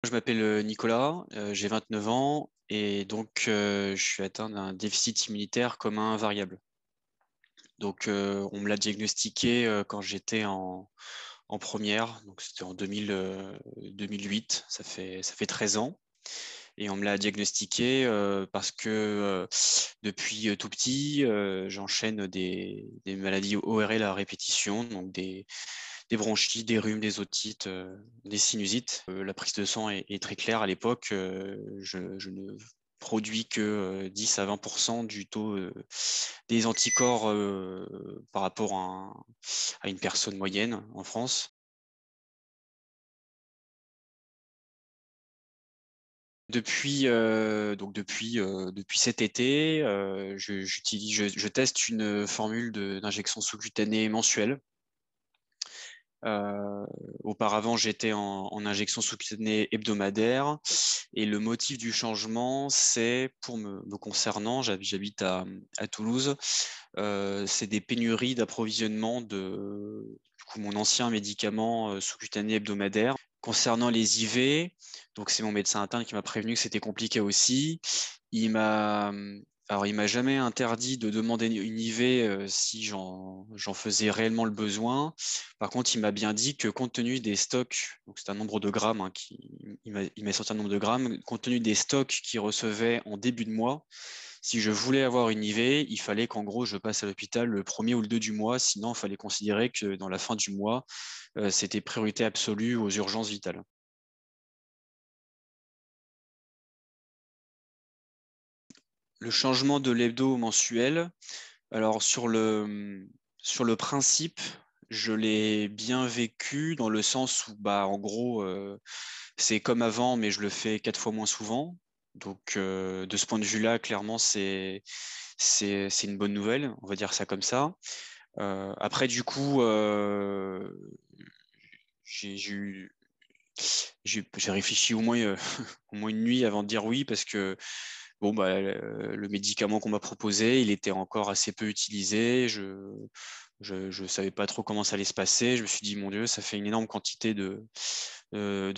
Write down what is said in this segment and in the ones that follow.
Je m'appelle Nicolas, j'ai 29 ans et donc je suis atteint d'un déficit immunitaire commun variable. Donc on me l'a diagnostiqué quand j'étais en première, donc c'était en 2008, ça fait 13 ans. Et on me l'a diagnostiqué parce que depuis tout petit, j'enchaîne des maladies ORL à répétition, donc des bronchites, des rhumes, des otites, des sinusites. La prise de sang est très claire à l'époque. Je ne produis que 10 à 20% du taux des anticorps par rapport à une personne moyenne en France. Depuis cet été, je teste une formule d'injection sous-cutanée mensuelle. Euh, Auparavant, j'étais en injection sous-cutanée hebdomadaire et le motif du changement, c'est pour me concernant, j'habite à Toulouse, c'est des pénuries d'approvisionnement de du coup, mon ancien médicament sous-cutané hebdomadaire. Concernant les IV, donc c'est mon médecin interne qui m'a prévenu que c'était compliqué aussi. Il m'a il m'a jamais interdit de demander une IV si j'en faisais réellement le besoin. Par contre, il m'a bien dit que compte tenu des stocks, donc c'est un nombre de grammes, hein, il m'a sorti un nombre de grammes, compte tenu des stocks qu'il recevait en début de mois, si je voulais avoir une IV, il fallait qu'en gros je passe à l'hôpital le premier ou le 2 du mois, sinon il fallait considérer que dans la fin du mois, c'était priorité absolue aux urgences vitales. Le changement de l'hebdo au mensuel, alors sur le principe, je l'ai bien vécu dans le sens où, bah, en gros, c'est comme avant, mais je le fais 4 fois moins souvent. Donc, de ce point de vue-là, clairement, c'est une bonne nouvelle, on va dire ça comme ça. Après, du coup, j'ai eu j'ai réfléchi au moins, au moins une nuit avant de dire oui parce que bon bah le médicament qu'on m'a proposé, il était encore assez peu utilisé. Je savais pas trop comment ça allait se passer. Je me suis dit mon Dieu, ça fait une énorme quantité de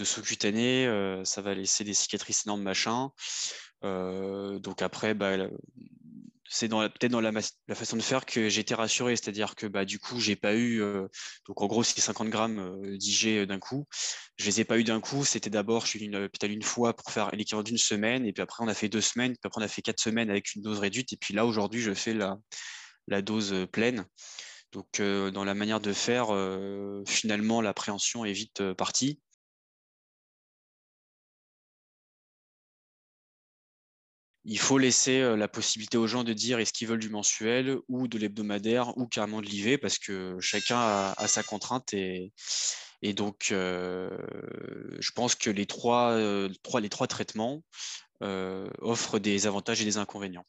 sous-cutané, ça va laisser des cicatrices énormes machin. Donc après bah c'est peut-être dans la façon de faire que j'ai été rassuré, c'est-à-dire que bah du coup j'ai pas eu donc en gros c'est 50 grammes d'IG d'un coup, je les ai pas eu d'un coup, c'était d'abord je suis allé à l'hôpital une fois pour faire l'équivalent d'une semaine et puis après on a fait 2 semaines, puis après on a fait 4 semaines avec une dose réduite et puis là aujourd'hui je fais la dose pleine. Donc dans la manière de faire, finalement l'appréhension est vite partie. Il faut laisser la possibilité aux gens de dire est-ce qu'ils veulent du mensuel ou de l'hebdomadaire ou carrément de l'IV parce que chacun a sa contrainte et donc je pense que les trois traitements offrent des avantages et des inconvénients.